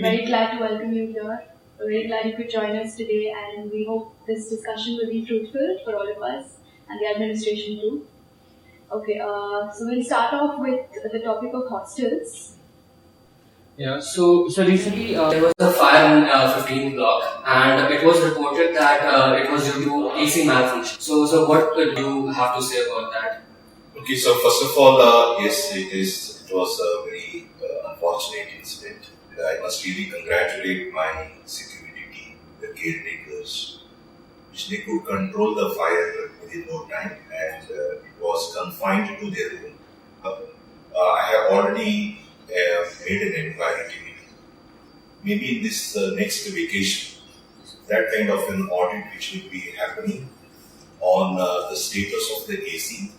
very glad to welcome you here. We're very glad you could join us today, and we hope this discussion will be fruitful for all of us and the administration too. Okay, so we'll start off with the topic of hostels. Yeah, so recently there was a fire in 15th block, and it was reported that it was due to AC malfunction. So what do you have to say about that? Okay, so first of all, yes, it was a very unfortunate incident. I must really congratulate my security team, the caretakers, which they could control the fire within no time, and it was confined to their room. I have already made an inquiry to it. Maybe in this next vacation, that kind of an audit which will be happening on the status of the AC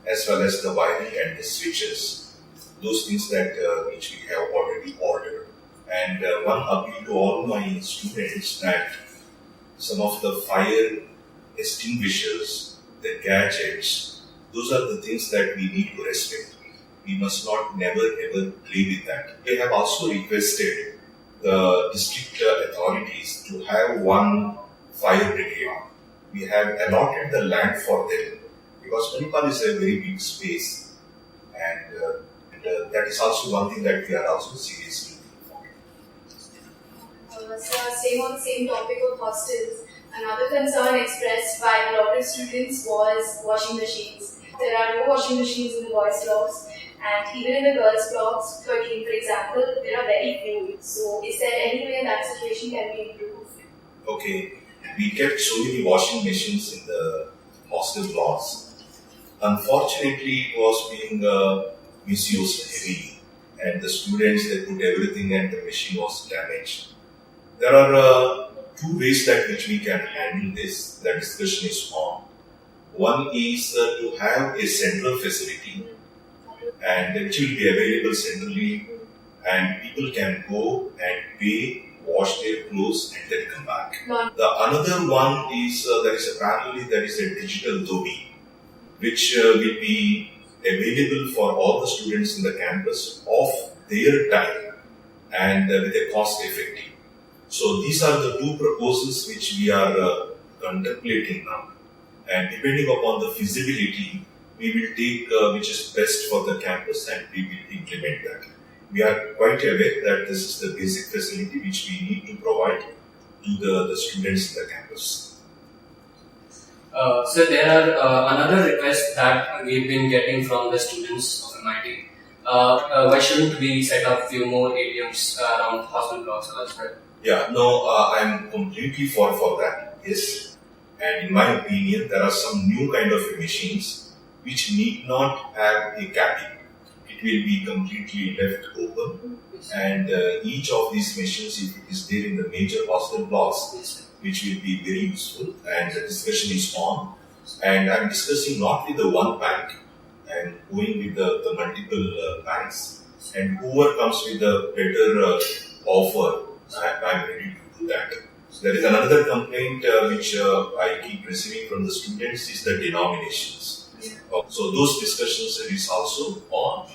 as well as the wiring and the switches, those things that which we have already ordered. And one appeal to all my students that some of the fire extinguishers, the gadgets, those are the things that we need to respect. We must not never ever play with that. They have also requested the district authorities to have one fire brigade. We have allotted the land for them because Manipal is a very big space, and that is also one thing that we are also seriously looking for. Staying on the same topic of hostels, another concern expressed by a lot of students was washing machines. There are no washing machines in the boys' blocks, and even in the girls' blocks, 13 for example, there are very few. So, is there any way that situation can be improved? Okay, we kept so many washing machines in the hostel blocks. Unfortunately, it was being misused heavily, and the students, they put everything and the machine was damaged. There are two ways that which we can handle this. The discussion is on. One is to have a central facility, and which will be available centrally, and people can go and pay, wash their clothes, and then come back. The another one is there is a digital dobi, which will be available for all the students in the campus of their time and with a cost effective. So these are the two proposals which we are contemplating now, and depending upon the feasibility, we will take which is best for the campus and we will implement that. We are quite aware that this is the basic facility which we need to provide to the students in the campus. So there are another request that we've been getting from the students of MiT. Why shouldn't we set up few more ATMs around hostel blocks as well? Yeah, no, I'm completely for that, yes. And in my opinion, there are some new kind of machines which need not have a cabin. It will be completely left open, and each of these machines, if it is there in the major hostel blocks, which will be very useful, and the discussion is on. And I'm discussing not with the one bank, I'm going with the multiple banks, and whoever comes with a better offer, I'm ready to do that. So there is another complaint which I keep receiving from the students is the denominations. So those discussions is also on.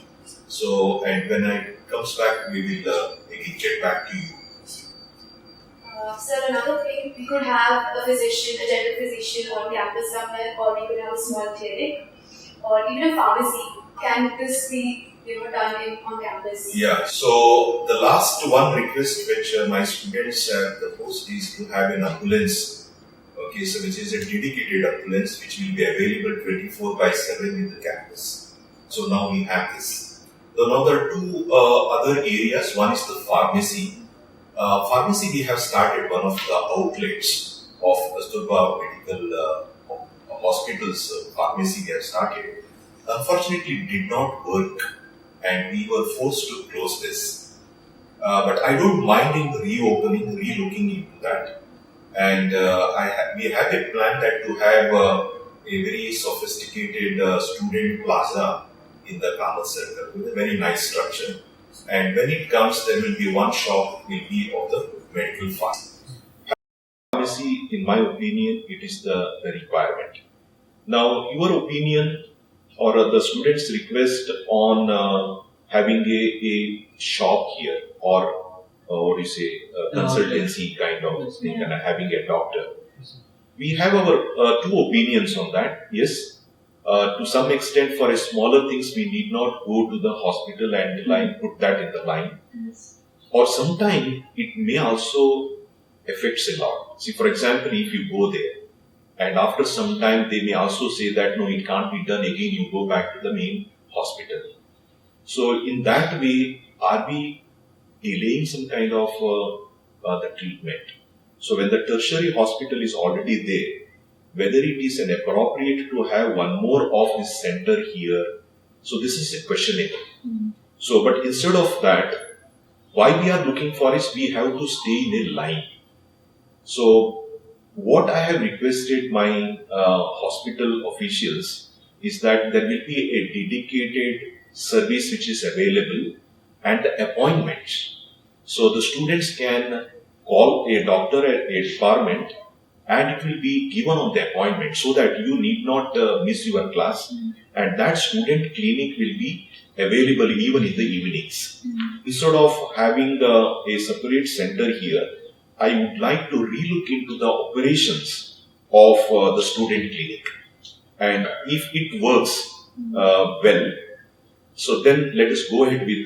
So, and when it comes back, we will again get back to you. Sir, another thing, we could have a physician, a general physician on campus somewhere, or we could have a small clinic, or even a pharmacy. Can this be done on campus? Yeah, so the last one request which my students have proposed is to have an ambulance. Okay, so which is a dedicated ambulance which will be available 24/7 in the campus. So now we have this. So now there are two other areas. One is the pharmacy. Pharmacy, we have started one of the outlets of Kasturba Medical Hospital's pharmacy we have started. Unfortunately, it did not work and we were forced to close this. But I don't mind in relooking into that. And we have a plan that to have a very sophisticated student plaza in the Commerce Center with a very nice structure. And when it comes, there will be one shop will be of the medical pharmacy. Pharmacy, in my opinion, it is the requirement. Now, your opinion or the students' request on having a shop here or consultancy kind of Yes. thing and having a doctor. We have our two opinions on that. Yes, to some extent, for a smaller things, we need not go to the hospital and put that in the line. Yes. Or sometime it may also affects a lot. See, for example, if you go there and after some time they may also say that no, it can't be done again, you go back to the main hospital. So in that way, are we delaying some kind of the treatment? So when the tertiary hospital is already there, whether it is an appropriate to have one more of this center here, so this is a questionable. So, but instead of that, why we are looking for is we have to stay in a line. So, what I have requested my hospital officials is that there will be a dedicated service which is available and the appointments. So, the students can call a doctor at a department and it will be given on the appointment so that you need not miss your class and that student clinic will be available even in the evenings. Instead of having a separate center here, I would like to relook into the operations of the student clinic. And if it works well, so then let us go ahead with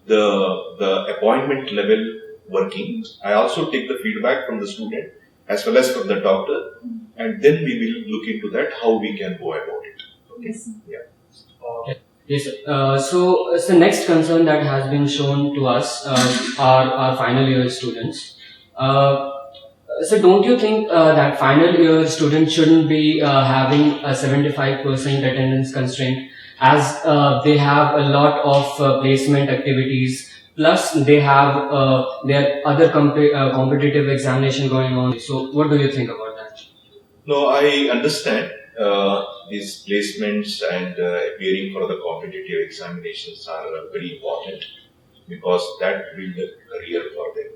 the appointment level working. I also take the feedback from the student as well as from the doctor, and then we will look into that how we can go about it. Okay. Yes. Yeah. Yes, sir. So next concern that has been shown to us are our final year students. So don't you think that final year students shouldn't be having a 75% attendance constraint as they have a lot of placement activities, plus they have their other competitive examination going on. So what do you think about that? No, I understand these placements and appearing for the competitive examinations are very important because that builds a career for them.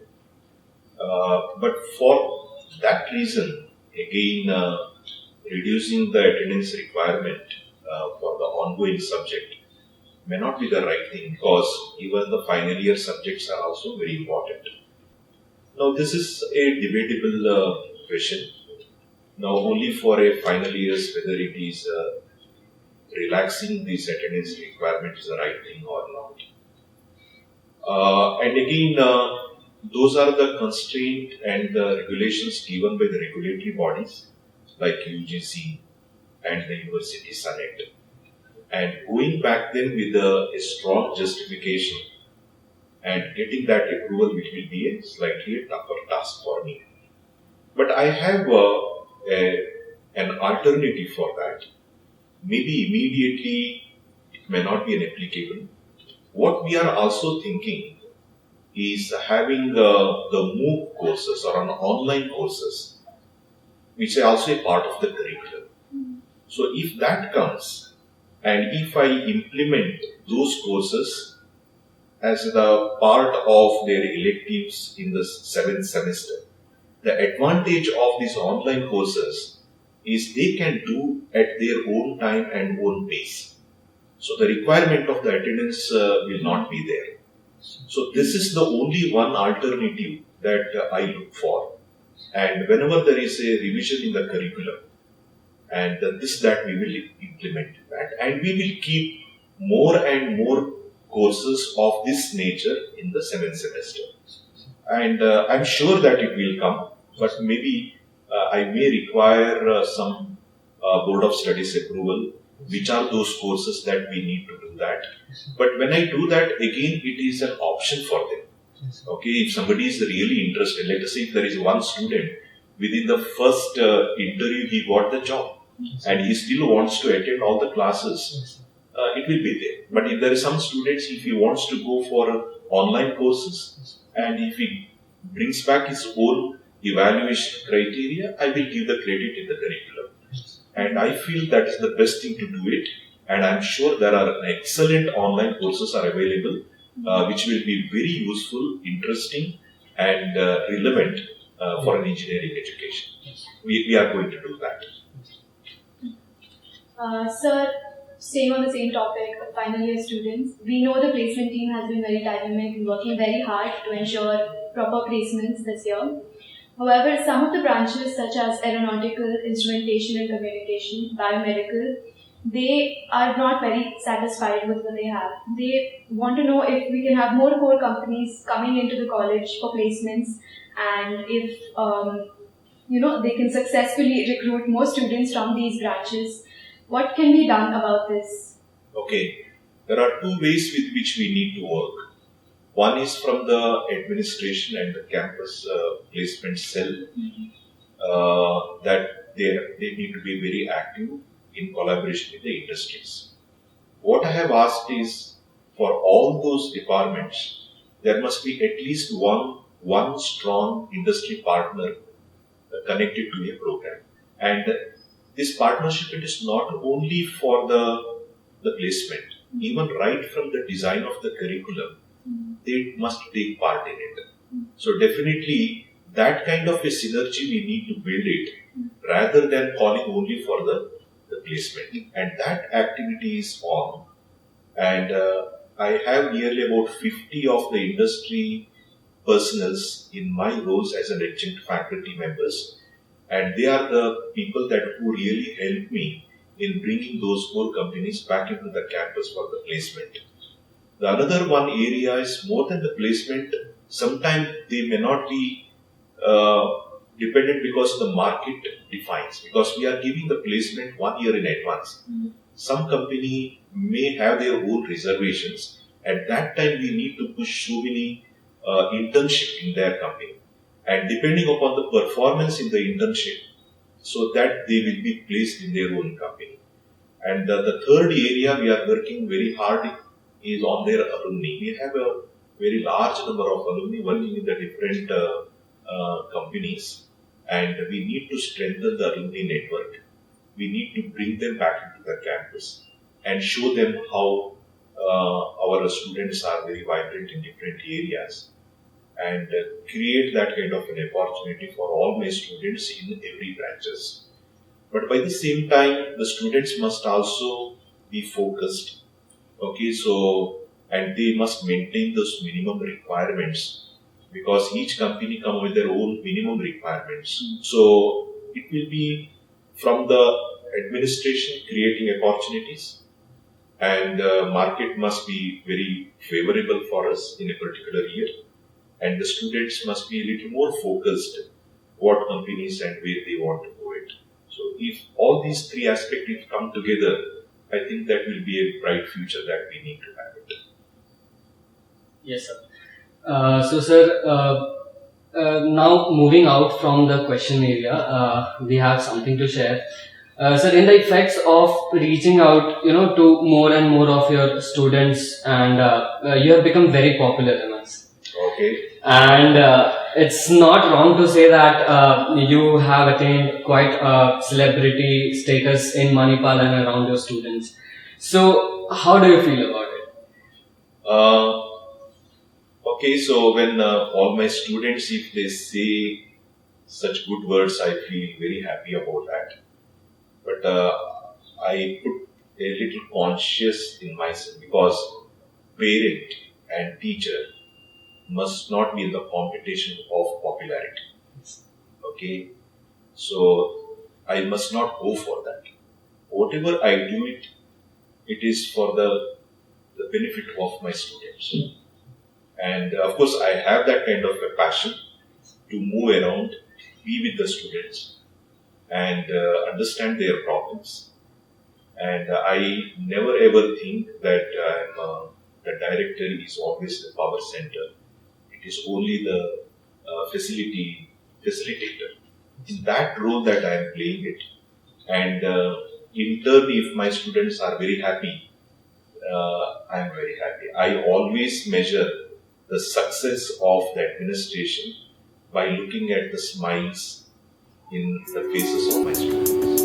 But for that reason, again, reducing the attendance requirement for the ongoing subject may not be the right thing because even the final year subjects are also very important. Now, this is a debatable question. Now, only for a final years, whether it is relaxing this attendance requirement is the right thing or not. And again, those are the constraint and the regulations given by the regulatory bodies like UGC and the University Senate. And going back then with a strong justification and getting that approval, which will be a slightly tougher task for me. But I have an alternative for that. Maybe immediately it may not be an applicable. What we are also thinking is having the MOOC courses or an online courses, which are also a part of the curriculum. So if that comes and if I implement those courses as the part of their electives in the 7th semester, the advantage of these online courses is they can do at their own time and own pace. So the requirement of the attendance will not be there. So this is the only one alternative that I look for. And whenever there is a revision in the curriculum, and that we will implement that, and we will keep more and more courses of this nature in the 7th semester. And I'm sure that it will come, but maybe I may require some Board of Studies approval, which are those courses that we need to do that. But when I do that, again, it is an option for them. Okay, if somebody is really interested, let us say if there is one student, within the first interview, he got the job and he still wants to attend all the classes, it will be there. But if there are some students, if he wants to go for online courses and if he brings back his own evaluation criteria, I will give the credit in the curriculum. And I feel that is the best thing to do it. And I'm sure there are excellent online courses are available, which will be very useful, interesting, and relevant for an engineering education. We are going to do that. Sir, staying on the same topic of final year students, we know the placement team has been very dynamic and working very hard to ensure proper placements this year. However, some of the branches such as aeronautical, instrumentation and communication, biomedical, they are not very satisfied with what they have. They want to know if we can have more core companies coming into the college for placements, and if they can successfully recruit more students from these branches. What can be done about this? Okay, there are two ways with which we need to work. One is from the administration and the campus placement cell, that they need to be very active in collaboration with the industries. What I have asked is, for all those departments, there must be at least one strong industry partner connected to a program. And this partnership, it is not only for the placement, even right from the design of the curriculum, they must take part in it. So definitely that kind of a synergy we need to build it, rather than calling only for the placement. And that activity is on. And I have nearly about 50 of the industry personals in my roles as an adjunct faculty members, and they are the people who really help me in bringing those core companies back into the campus for the placement. The another one area is more than the placement. Sometimes they may not be dependent because the market defines, because we are giving the placement 1 year in advance. Some company may have their own reservations. At that time, we need to push so many internship in their company, and depending upon the performance in the internship, so that they will be placed in their own company. And the third area we are working very hard is on their alumni. We have a very large number of alumni working in the different companies, and we need to strengthen the alumni network. We need to bring them back into the campus and show them how our students are very vibrant in different areas, and create that kind of an opportunity for all my students in every branches. But by the same time, the students must also be focused. Okay, so, and they must maintain those minimum requirements, because each company come with their own minimum requirements. So it will be from the administration creating opportunities, and market must be very favorable for us in a particular year, and the students must be a little more focused what companies and where they want to go it. So if all these three aspects come together, I think that will be a bright future that we need to have it. Yes, sir. So, sir, now moving out from the question area, we have something to share. Sir, in the effects of reaching out, to more and more of your students, and you have become very popular in us. Okay. And it's not wrong to say that you have attained quite a celebrity status in Manipal and around your students. So, how do you feel about it? Okay, so when all my students, if they say such good words, I feel very happy about that. But I put a little conscious in myself, because parent and teacher must not be in the competition of popularity. Okay, so I must not go for that. Whatever I do it is for the benefit of my students. And of course, I have that kind of a passion to move around, be with the students, and understand their problems. And I never ever think that the director is always the power center. It is only the facilitator. In that role that I am playing it. And in turn, if my students are very happy, I am very happy. I always measure the success of the administration by looking at the smiles in the faces of my students.